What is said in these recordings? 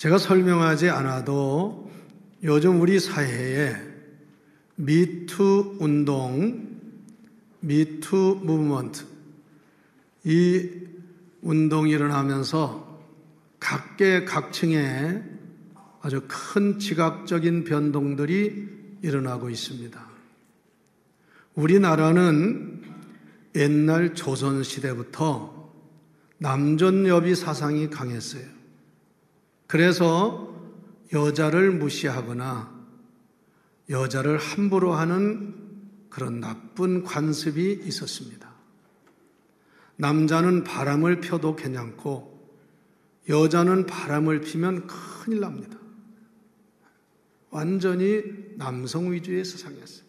제가 설명하지 않아도 요즘 우리 사회에 미투 운동, 미투 무브먼트, 이 운동이 일어나면서 각계각층에 아주 큰 지각적인 변동들이 일어나고 있습니다. 우리나라는 옛날 조선시대부터 남존여비 사상이 강했어요. 그래서 여자를 무시하거나 여자를 함부로 하는 그런 나쁜 관습이 있었습니다. 남자는 바람을 펴도 괜찮고 여자는 바람을 피면 큰일 납니다. 완전히 남성 위주의 세상이었어요.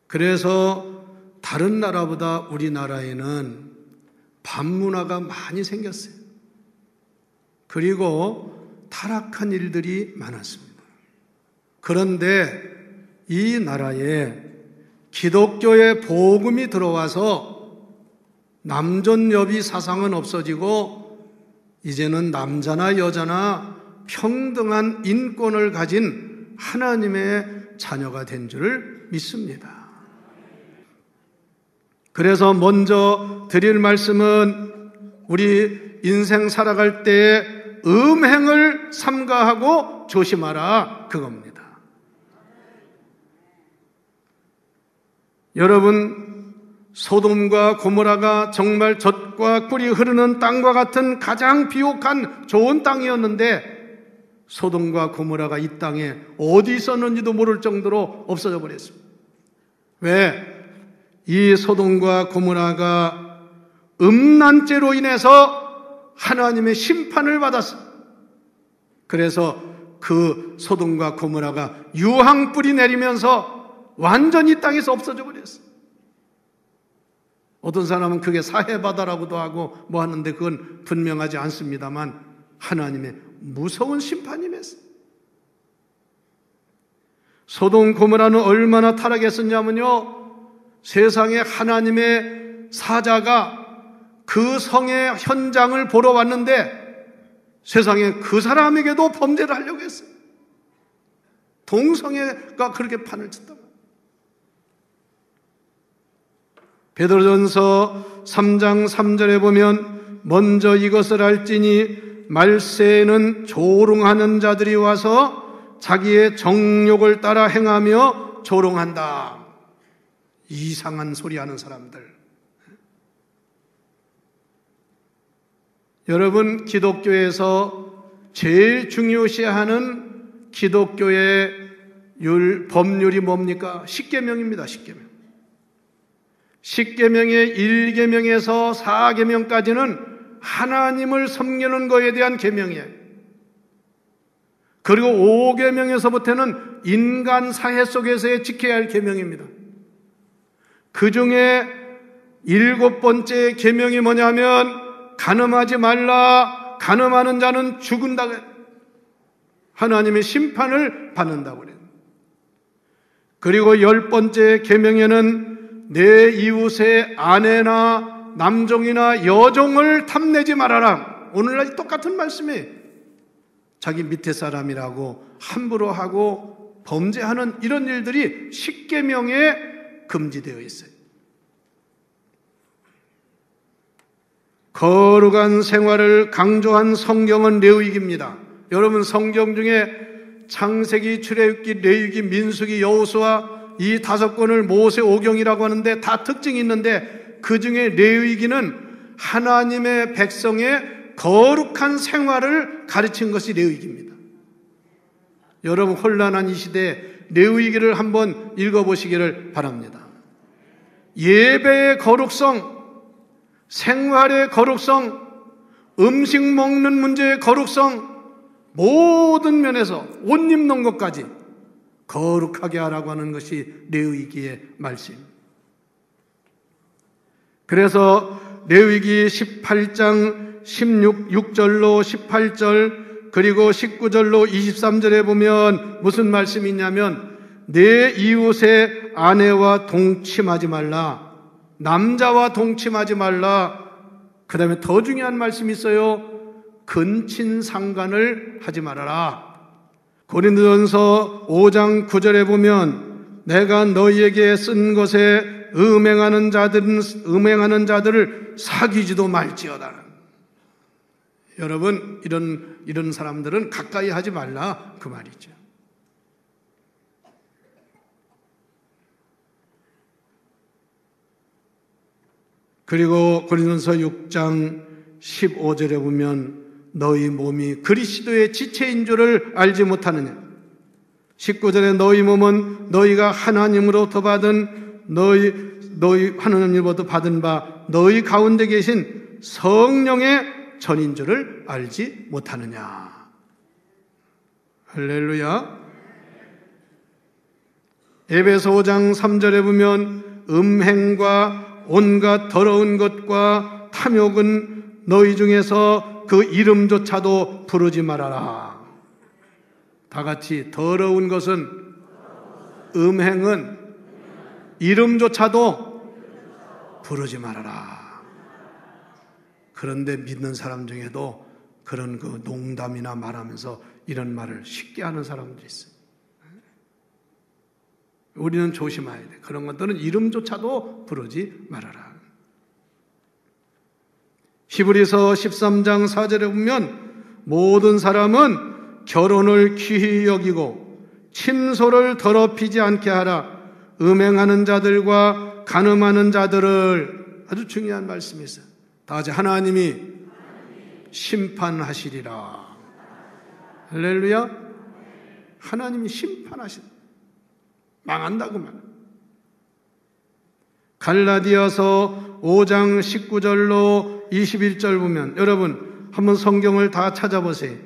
그래서 다른 나라보다 우리나라에는 반문화가 많이 생겼어요. 그리고 타락한 일들이 많았습니다. 그런데 이 나라에 기독교의 복음이 들어와서 남존여비 사상은 없어지고 이제는 남자나 여자나 평등한 인권을 가진 하나님의 자녀가 된 줄을 믿습니다. 그래서 먼저 드릴 말씀은 우리 인생 살아갈 때 음행을 삼가하고 조심하라, 그겁니다. 여러분, 소돔과 고모라가 정말 젖과 꿀이 흐르는 땅과 같은 가장 비옥한 좋은 땅이었는데 소돔과 고모라가 이 땅에 어디 있었는지도 모를 정도로 없어져 버렸습니다. 왜? 이 소돔과 고모라가 음란죄로 인해서 하나님의 심판을 받았어요. 그래서 그 소돔과 고모라가 유황불이 내리면서 완전히 땅에서 없어져 버렸어요. 어떤 사람은 그게 사해바다라고도 하고 뭐 하는데 그건 분명하지 않습니다만 하나님의 무서운 심판이 맺었어요. 소돔 고모라는 얼마나 타락했었냐면요, 세상에 하나님의 사자가 그 성의 현장을 보러 왔는데 세상에 그 사람에게도 범죄를 하려고 했어요. 동성애가 그렇게 판을 쳤다고. 베드로전서 3장 3절에 보면 먼저 이것을 알지니 말세에는 조롱하는 자들이 와서 자기의 정욕을 따라 행하며 조롱한다. 이상한 소리 하는 사람들. 여러분, 기독교에서 제일 중요시하는 기독교의 법률이 뭡니까? 십계명입니다. 십계명. 십계명의 1계명에서 4계명까지는 하나님을 섬기는 것에 대한 계명이에요. 그리고 5계명에서부터는 인간 사회 속에서의 지켜야 할 계명입니다. 그 중에 7번째 계명이 뭐냐면 간음하지 말라. 간음하는 자는 죽은다. 하나님의 심판을 받는다고 그래요. 그리고 10번째 계명에는 내 이웃의 아내나 남종이나 여종을 탐내지 말아라. 오늘날 똑같은 말씀이에요. 자기 밑에 사람이라고 함부로 하고 범죄하는 이런 일들이 십계명에 금지되어 있어요. 거룩한 생활을 강조한 성경은 레위기입니다. 여러분, 성경 중에 창세기, 출애굽기, 레위기, 민수기, 여호수아 이 5권을 모세오경이라고 하는데 다 특징이 있는데 그 중에 레위기는 하나님의 백성의 거룩한 생활을 가르친 것이 레위기입니다. 여러분, 혼란한 이 시대에 레위기를 한번 읽어보시기를 바랍니다. 예배의 거룩성, 생활의 거룩성, 음식 먹는 문제의 거룩성, 모든 면에서 옷 입는 것까지 거룩하게 하라고 하는 것이 레위기의 말씀입니다. 그래서 레위기 18장 6절로 18절 그리고 19절로 23절에 보면 무슨 말씀이 있냐면 내 이웃의 아내와 동침하지 말라. 남자와 동침하지 말라. 그 다음에 더 중요한 말씀이 있어요. 근친상간을 하지 말아라. 고린도전서 5장 9절에 보면 내가 너희에게 쓴 것에 음행하는 자들을 사귀지도 말지어다. 여러분, 이런 사람들은 가까이 하지 말라 그 말이죠. 그리고 고린도전서 6장 15절에 보면 너희 몸이 그리스도의 지체인 줄을 알지 못하느냐. 19절에 너희 몸은 너희가 하나님으로부터 받은 하나님으로부터 받은 바 너희 가운데 계신 성령의 전인 줄을 알지 못하느냐. 할렐루야. 에베소 5장 3절에 보면 음행과 온갖 더러운 것과 탐욕은 너희 중에서 그 이름조차도 부르지 말아라. 다 같이 더러운 것은, 음행은 이름조차도 부르지 말아라. 그런데 믿는 사람 중에도 그런 그 농담이나 말하면서 이런 말을 쉽게 하는 사람들이 있어요. 우리는 조심해야 돼. 그런 것들은 이름조차도 부르지 말아라. 히브리서 13장 4절에 보면 모든 사람은 결혼을 귀히 여기고 침소를 더럽히지 않게 하라. 음행하는 자들과 간음하는 자들을, 아주 중요한 말씀이 있어요. 다 같이 하나님이 심판하시리라. 할렐루야. 하나님이 심판하시리라. 망한다고 말. 갈라디아서 5장 19절로 21절 보면, 여러분 한번 성경을 다 찾아보세요.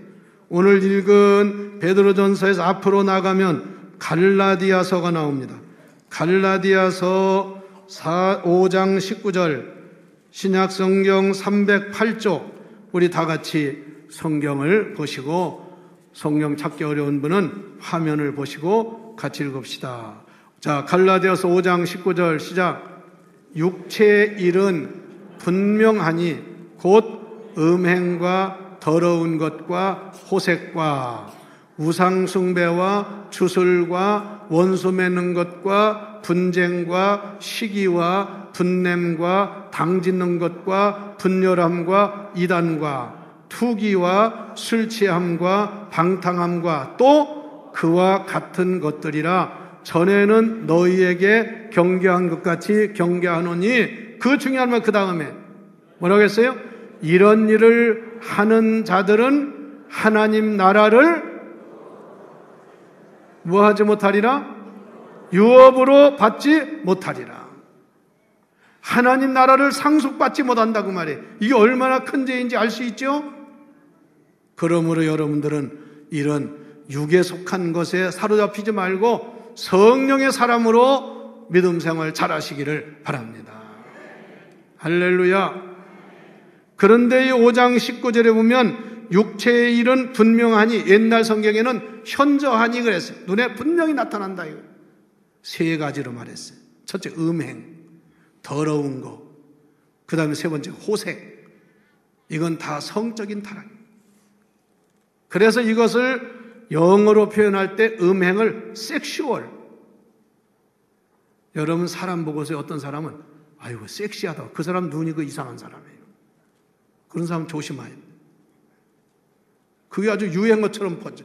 오늘 읽은 베드로전서에서 앞으로 나가면 갈라디아서가 나옵니다. 갈라디아서 5장 19절, 신약 성경 308쪽. 우리 다 같이 성경을 보시고, 성경 찾기 어려운 분은 화면을 보시고 같이 읽읍시다. 자, 갈라디아서 5장 19절 시작. 육체의 일은 분명하니 곧 음행과 더러운 것과 호색과 우상숭배와 주술과 원수 맺는 것과 분쟁과 시기와 분냄과 당짓는 것과 분열함과 이단과 투기와 술 취함과 방탕함과 또 그와 같은 것들이라. 전에는 너희에게 경계한 것 같이 경계하노니, 그 중요한 말 그 다음에 뭐라고 했어요? 이런 일을 하는 자들은 하나님 나라를 뭐하지 못하리라? 유업으로 받지 못하리라. 하나님 나라를 상속받지 못한다고 말해. 이게 얼마나 큰 죄인지 알 수 있죠? 그러므로 여러분들은 이런 육에 속한 것에 사로잡히지 말고 성령의 사람으로 믿음 생활 잘하시기를 바랍니다. 할렐루야. 그런데 이 5장 19절에 보면 육체의 일은 분명하니, 옛날 성경에는 현저하니 그랬어요. 눈에 분명히 나타난다. 이거. 세 가지로 말했어요. 첫째, 음행, 더러운 거. 그 다음에 세 번째, 호색. 이건 다 성적인 타락입니다. 그래서 이것을 영어로 표현할 때 음행을 섹슈얼. 여러분 사람 보고서 어떤 사람은 아이고 섹시하다. 그 사람 눈이 그 이상한 사람이에요. 그런 사람 조심해야 돼요. 그게 아주 유행어처럼 퍼져.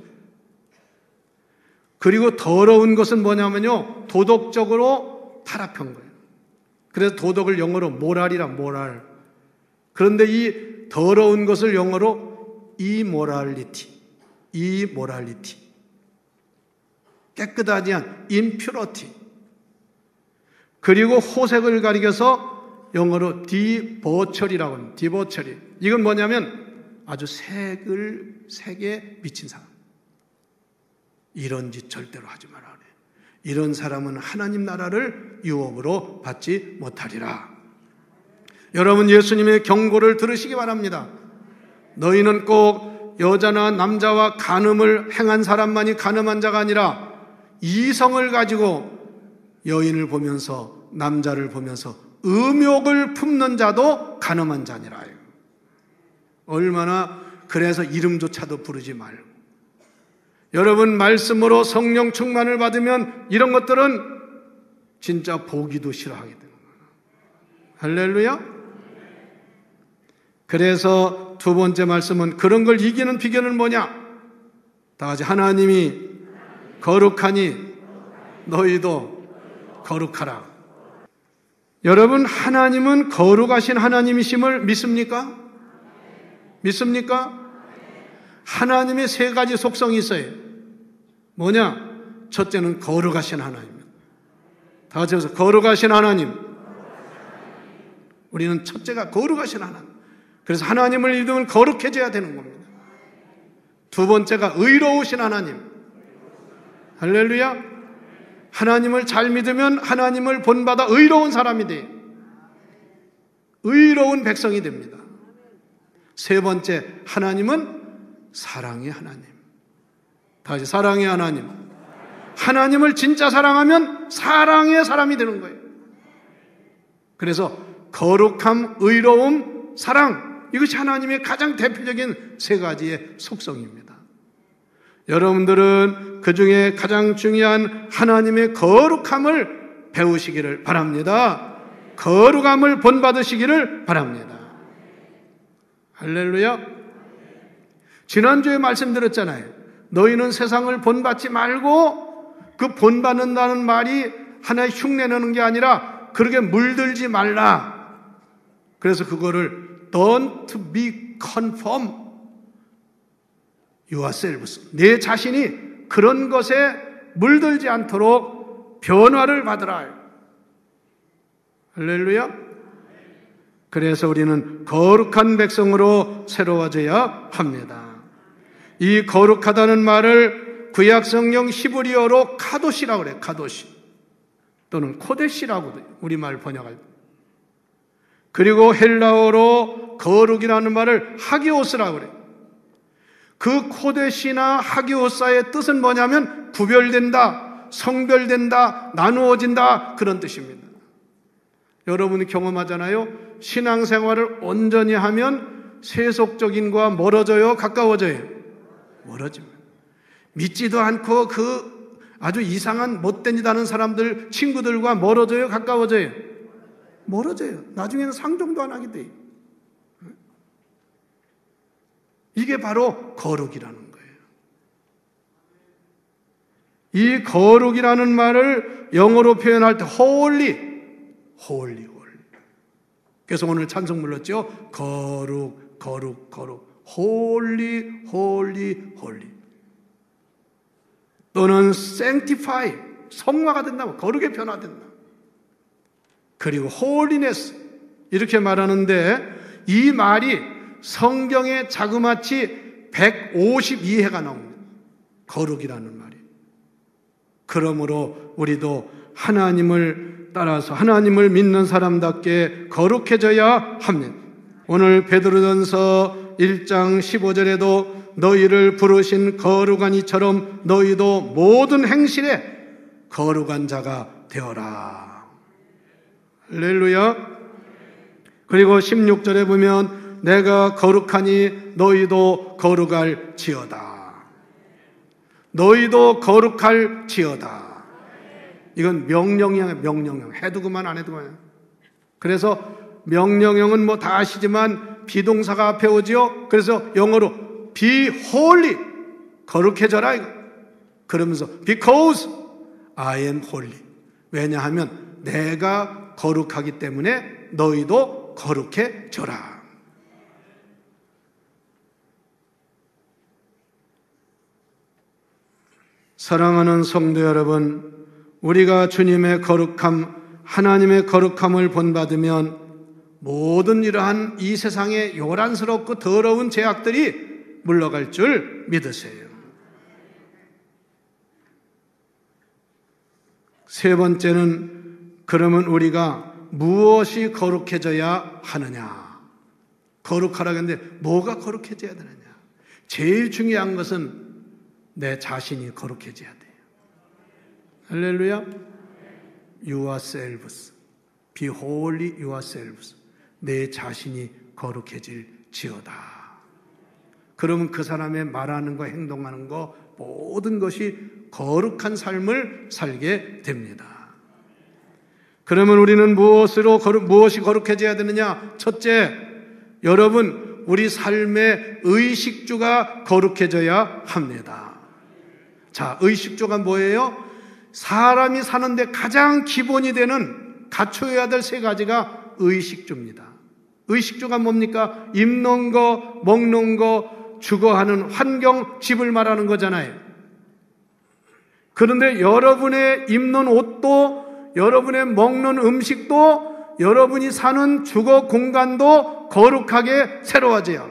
그리고 더러운 것은 뭐냐면요, 도덕적으로 타락한 거예요. 그래서 도덕을 영어로 모랄이라, 모랄. 그런데 이 더러운 것을 영어로 이모랄리티. 깨끗하지 않은 impurity. 그리고 호색을 가리켜서 영어로 debauchery라고 합니다. debauchery. 이건 뭐냐면 아주 색에 미친 사람. 이런 짓 절대로 하지 말아야 돼. 이런 사람은 하나님 나라를 유업으로 받지 못하리라. 여러분 예수님의 경고를 들으시기 바랍니다. 너희는 꼭 여자나 남자와 간음을 행한 사람만이 간음한 자가 아니라 이성을 가지고 여인을 보면서, 남자를 보면서 음욕을 품는 자도 간음한 자니라요. 얼마나 그래서 이름조차도 부르지 말고. 여러분 말씀으로 성령 충만을 받으면 이런 것들은 진짜 보기도 싫어하게 되는 거예요. 할렐루야. 그래서 두 번째 말씀은 그런 걸 이기는 비결은 뭐냐? 다 같이 하나님이 거룩하니 너희도 거룩하라. 여러분 하나님은 거룩하신 하나님이심을 믿습니까? 믿습니까? 하나님의 세 가지 속성이 있어요. 뭐냐? 첫째는 거룩하신 하나님. 다 같이 해서 거룩하신 하나님. 우리는 첫째가 거룩하신 하나님. 그래서 하나님을 믿으면 거룩해져야 되는 겁니다. 두 번째가 의로우신 하나님. 할렐루야. 하나님을 잘 믿으면 하나님을 본받아 의로운 사람이 돼요. 의로운 백성이 됩니다. 세 번째, 하나님은 사랑의 하나님. 다시 사랑의 하나님. 하나님을 진짜 사랑하면 사랑의 사람이 되는 거예요. 그래서 거룩함, 의로움, 사랑, 이것이 하나님의 가장 대표적인 세 가지의 속성입니다. 여러분들은 그 중에 가장 중요한 하나님의 거룩함을 배우시기를 바랍니다. 거룩함을 본받으시기를 바랍니다. 할렐루야. 지난주에 말씀드렸잖아요. 너희는 세상을 본받지 말고, 그 본받는다는 말이 하나의 흉내내는 게 아니라 그렇게 물들지 말라. 그래서 그거를 Don't be conform yourselves. 내 자신이 그런 것에 물들지 않도록 변화를 받으라. 할렐루야. 그래서 우리는 거룩한 백성으로 새로워져야 합니다. 이 거룩하다는 말을 구약성경 히브리어로 카도시라고 그래요. 카도시 또는 코데시라고 우리말 번역할 때. 그리고 헬라어로 거룩이라는 말을 하기오스라고 그래요. 그 코데시나 하기오사의 뜻은 뭐냐면 구별된다, 성별된다, 나누어진다, 그런 뜻입니다. 여러분이 경험하잖아요. 신앙생활을 온전히 하면 세속적인과 멀어져요, 가까워져요? 멀어집니다. 믿지도 않고 그 아주 이상한 못된 짓 하는 사람들, 친구들과 멀어져요, 가까워져요? 멀어져요. 나중에는 상종도 안 하게 돼요. 이게 바로 거룩이라는 거예요. 이 거룩이라는 말을 영어로 표현할 때 holy. 그래서 오늘 찬송 불렀죠. 거룩, 거룩, 거룩. holy. 또는 sanctify. 성화가 된다고. 거룩에 변화된다. 그리고 holiness. 이렇게 말하는데 이 말이 성경에 자그마치 152회가 나옵니다. 거룩이라는 말이. 그러므로 우리도 하나님을 따라서 하나님을 믿는 사람답게 거룩해져야 합니다. 오늘 베드로전서 1장 15절에도 너희를 부르신 거룩한 이처럼 너희도 모든 행실에 거룩한 자가 되어라. 할렐루야. 그리고 16절에 보면 내가 거룩하니 너희도 거룩할 지어다. 너희도 거룩할 지어다. 이건 명령형이에요. 명령형. 해도 그만 안 해도 그만. 그래서 명령형은 뭐 다 아시지만 비동사가 앞에 오지요. 그래서 영어로 be holy. 거룩해져라. 이거. 그러면서 because I am holy. 왜냐하면 내가 거룩하기 때문에 너희도 거룩해져라. 사랑하는 성도 여러분, 우리가 주님의 거룩함, 하나님의 거룩함을 본받으면 모든 이러한 이 세상의 요란스럽고 더러운 죄악들이 물러갈 줄 믿으세요. 세 번째는 그러면 우리가 무엇이 거룩해져야 하느냐? 거룩하라고 했는데 뭐가 거룩해져야 되느냐? 제일 중요한 것은 내 자신이 거룩해져야 돼요. 할렐루야. yourselves. be holy yourselves. 내 자신이 거룩해질 지어다. 그러면 그 사람의 말하는 거, 행동하는 거 모든 것이 거룩한 삶을 살게 됩니다. 그러면 우리는 무엇이 거룩해져야 되느냐? 첫째, 여러분, 우리 삶의 의식주가 거룩해져야 합니다. 자, 의식주가 뭐예요? 사람이 사는데 가장 기본이 되는 갖춰야 될 세 가지가 의식주입니다. 의식주가 뭡니까? 입는 거, 먹는 거, 주거하는 환경, 집을 말하는 거잖아요. 그런데 여러분의 입는 옷도, 여러분의 먹는 음식도, 여러분이 사는 주거 공간도 거룩하게 새로워져요.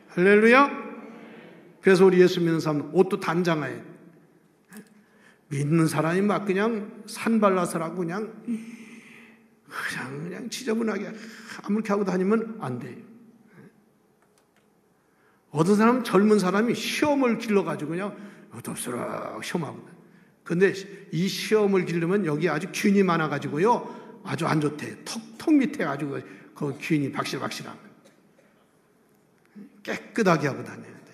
할렐루야. 그래서 우리 예수 믿는 사람은 옷도 단장해요. 믿는 사람이 막 그냥 산발라서라고 그냥 지저분하게 아무렇게 하고 다니면 안 돼요. 어떤 사람은 젊은 사람이 시험을 길러가지고 그냥 어둡스럽 시험하고. 근데 이 시험을 기르면 여기 아주 균이 많아가지고요. 아주 안 좋대. 턱 밑에 가지고 그 균이 박실박실한 거예요. 깨끗하게 하고 다녀야 돼.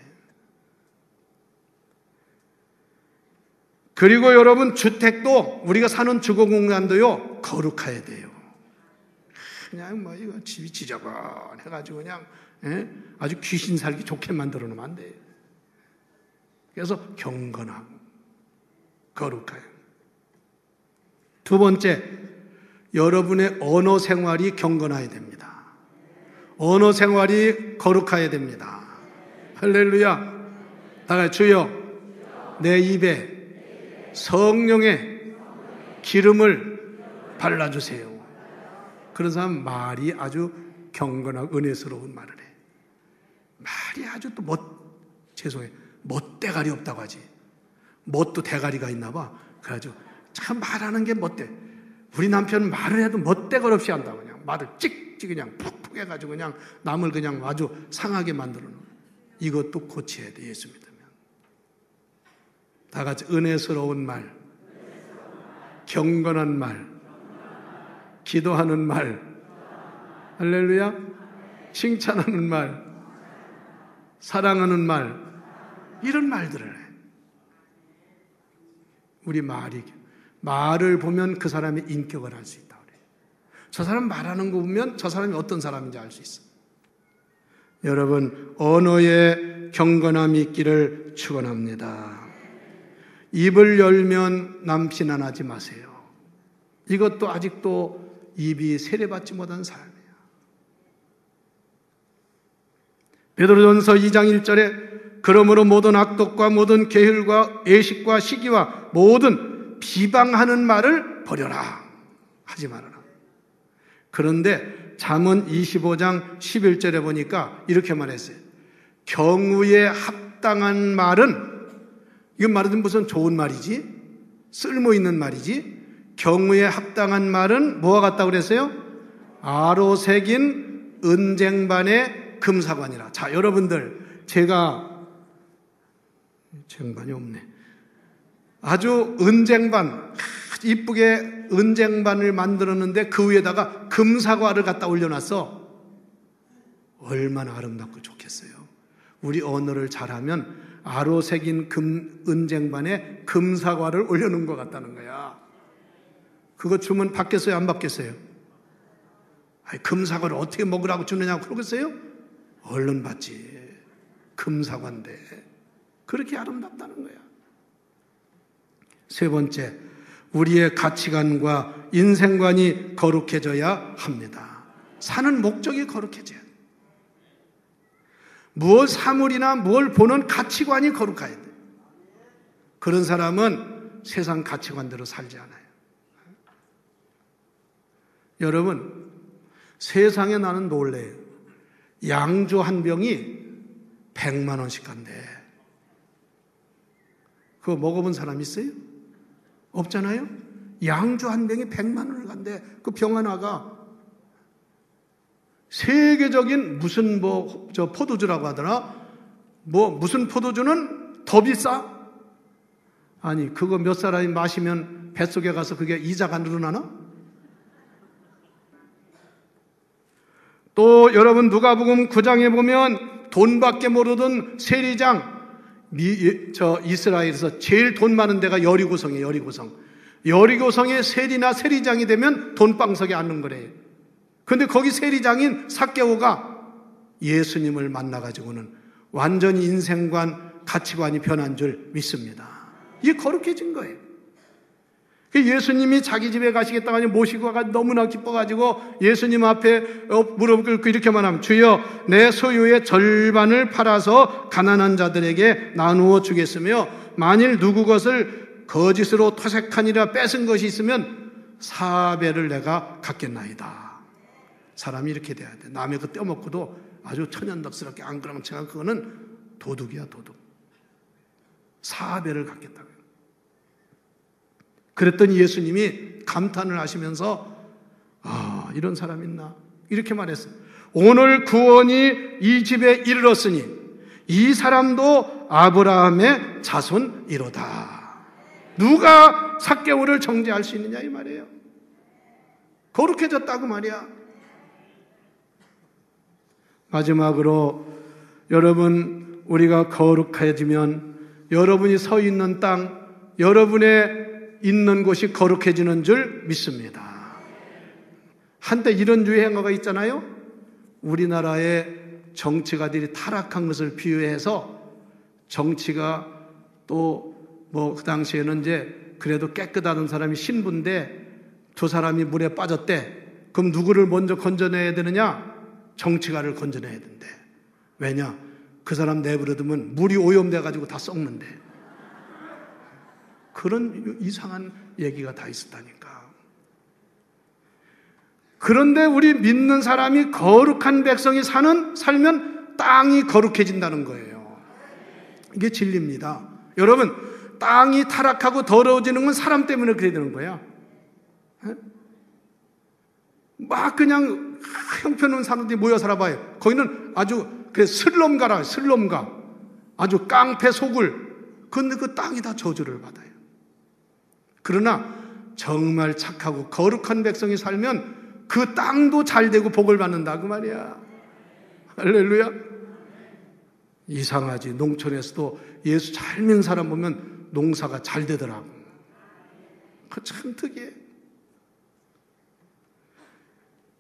그리고 여러분, 주택도, 우리가 사는 주거 공간도요, 거룩해야 돼요. 그냥 뭐 이거 집이 지저분해가지고 그냥 아주 귀신 살기 좋게 만들어 놓으면 안 돼요. 그래서 경건하고 거룩해요. 두 번째, 여러분의 언어 생활이 경건해야 됩니다. 언어 생활이 거룩해야 됩니다. 할렐루야. 다 같이 주여, 내 입에 성령의 기름을 발라주세요. 그런 사람 말이 아주 경건하고 은혜스러운 말을 해. 말이 아주 또 멋대가리 없다고 하지. 멋도 대가리가 있나 봐. 그래가지고 참 말하는 게 멋대. 우리 남편은 말을 해도 멋대가리 없이 한다고. 그냥 말을 찍찍 그냥 푹푹 해가지고 그냥 남을 그냥 아주 상하게 만들어 놓은. 이것도 고쳐야 돼, 예수 믿으면. 다 같이 은혜스러운 말, 경건한 말, 기도하는 말, 할렐루야, 칭찬하는 말, 사랑하는 말, 이런 말들을 해. 우리 말을 보면 그 사람의 인격을 알 수 있다 그래. 저 사람 말하는 거 보면 저 사람이 어떤 사람인지 알 수 있어. 여러분, 언어에 경건함이 있기를 축원합니다. 입을 열면 남신안하지 마세요. 이것도 아직도 입이 세례받지 못한 삶이에요. 베드로전서 2장 1절에 그러므로 모든 악독과 모든 게을과 애식과 시기와 모든 비방하는 말을 버려라. 하지 말아라. 그런데 잠언 25장 11절에 보니까 이렇게 말했어요. 경우에 합당한 말은, 이건 말하자면 무슨 좋은 말이지? 쓸모 있는 말이지? 경우에 합당한 말은 뭐와 같다고 그랬어요? 아로 새긴 은쟁반의 금사관이라. 자, 여러분들, 제가 쟁반이 없네. 아주 은쟁반, 이쁘게 은쟁반을 만들었는데 그 위에다가 금사과를 갖다 올려놨어. 얼마나 아름답고 좋겠어요. 우리 언어를 잘하면 아로 새긴 은쟁반에 금사과를 올려놓은 것 같다는 거야. 그거 주면 받겠어요? 안 받겠어요? 아니, 금사과를 어떻게 먹으라고 주느냐고 그러겠어요? 얼른 받지. 금사과인데. 그렇게 아름답다는 거야. 세 번째, 우리의 가치관과 인생관이 거룩해져야 합니다. 사는 목적이 거룩해져야 돼. 무엇 사물이나 뭘 보는 가치관이 거룩해야 돼. 그런 사람은 세상 가치관대로 살지 않아요. 여러분, 세상에 나는 놀래요. 양주 한 병이 100만 원씩 간대. 그거 먹어본 사람 있어요? 없잖아요? 양주 한 병이 100만 원을 간대. 그 병 하나가 세계적인 무슨 포도주라고 하더라? 무슨 포도주는 더 비싸? 아니, 그거 몇 사람이 마시면 뱃속에 가서 그게 이자가 늘어나나? 또 여러분 누가복음 9장에 보면 돈밖에 모르던 세리장, 이스라엘에서 제일 돈 많은 데가 여리고성이에요. 여리고성의 세리나 세리장이 되면 돈방석에 앉는 거래요. 그런데 거기 세리장인 삭개오가 예수님을 만나가지고는 완전히 인생관, 가치관이 변한 줄 믿습니다. 이게 거룩해진 거예요. 예수님이 자기 집에 가시겠다고 하니 모시고 가서 너무나 기뻐가지고 예수님 앞에 무릎 꿇고 이렇게만 하면, 주여, 내 소유의 절반을 팔아서 가난한 자들에게 나누어 주겠으며 만일 누구 것을 거짓으로 토색하니라 뺏은 것이 있으면 4배를 내가 갖겠나이다. 사람이 이렇게 돼야 돼. 남의 거 떼어먹고도 아주 천연덕스럽게 안 그러면 제가 그거는 도둑이야, 도둑. 4배를 갖겠다고요. 그랬더니 예수님이 감탄을 하시면서 이런 사람 있나? 이렇게 말했어요. 오늘 구원이 이 집에 이르렀으니 이 사람도 아브라함의 자손이로다. 누가 삭개오를 정죄할 수 있느냐 이 말이에요. 거룩해졌다고 말이야. 마지막으로 여러분, 우리가 거룩해지면 여러분이 서 있는 땅, 여러분의 있는 곳이 거룩해지는 줄 믿습니다. 한때 이런 유행어가 있잖아요. 우리나라의 정치가들이 타락한 것을 비유해서 정치가 또 그 당시에는 이제 그래도 깨끗하던 사람이 신부인데 두 사람이 물에 빠졌대. 그럼 누구를 먼저 건져내야 되느냐? 정치가를 건져내야 된대. 왜냐? 그 사람 내버려두면 물이 오염돼가지고 다 썩는데. 그런 이상한 얘기가 다 있었다니까. 그런데 우리 믿는 사람이 거룩한 백성이 살면 땅이 거룩해진다는 거예요. 이게 진리입니다. 여러분, 땅이 타락하고 더러워지는 건 사람 때문에 그래야 되는 거야. 막 그냥 형편없는 사람들이 모여 살아봐요. 거기는 아주 슬럼가라, 슬럼가. 아주 깡패 소굴. 근데 그 땅이 다 저주를 받아요. 그러나 정말 착하고 거룩한 백성이 살면 그 땅도 잘 되고 복을 받는다 그 말이야. 할렐루야. 이상하지. 농촌에서도 예수 잘 믿는 사람 보면 농사가 잘 되더라고. 그 참 특이해.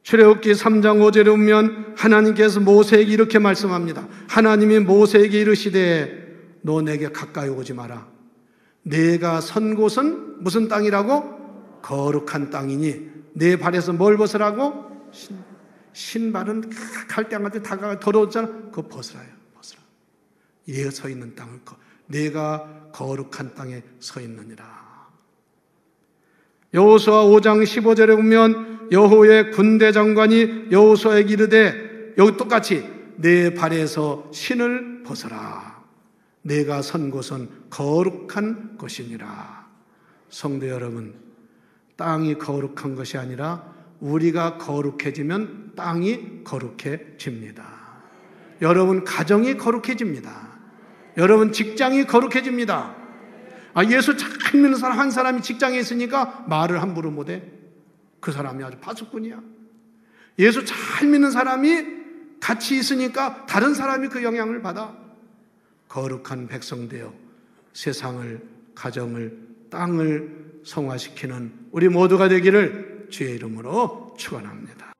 출애굽기 3장 5절에 보면 하나님께서 모세에게 이렇게 말씀합니다. 하나님이 모세에게 이르시되 너 내게 가까이 오지 마라. 내가 선 곳은 무슨 땅이라고? 거룩한 땅이니 내 발에서 뭘 벗으라고? 신발은 갈대한테 다가가 더러웠잖아. 그거 벗으라요. 벗으라. 내가 서 있는 땅을 내가 거룩한 땅에 서 있느니라. 여호수아 5장 15절에 보면 여호와의 군대 장관이 여호수아에게 이르되, 여기 똑같이 내 발에서 신을 벗어라. 내가 선 곳은 거룩한 곳이니라. 성도 여러분, 땅이 거룩한 것이 아니라 우리가 거룩해지면 땅이 거룩해집니다. 여러분 가정이 거룩해집니다. 여러분 직장이 거룩해집니다. 예수 잘 믿는 사람 한 사람이 직장에 있으니까 말을 함부로 못해. 그 사람이 아주 파수꾼이야. 예수 잘 믿는 사람이 같이 있으니까 다른 사람이 그 영향을 받아. 거룩한 백성 되어 세상을, 가정을, 땅을 성화시키는 우리 모두가 되기를 주의 이름으로 축원합니다.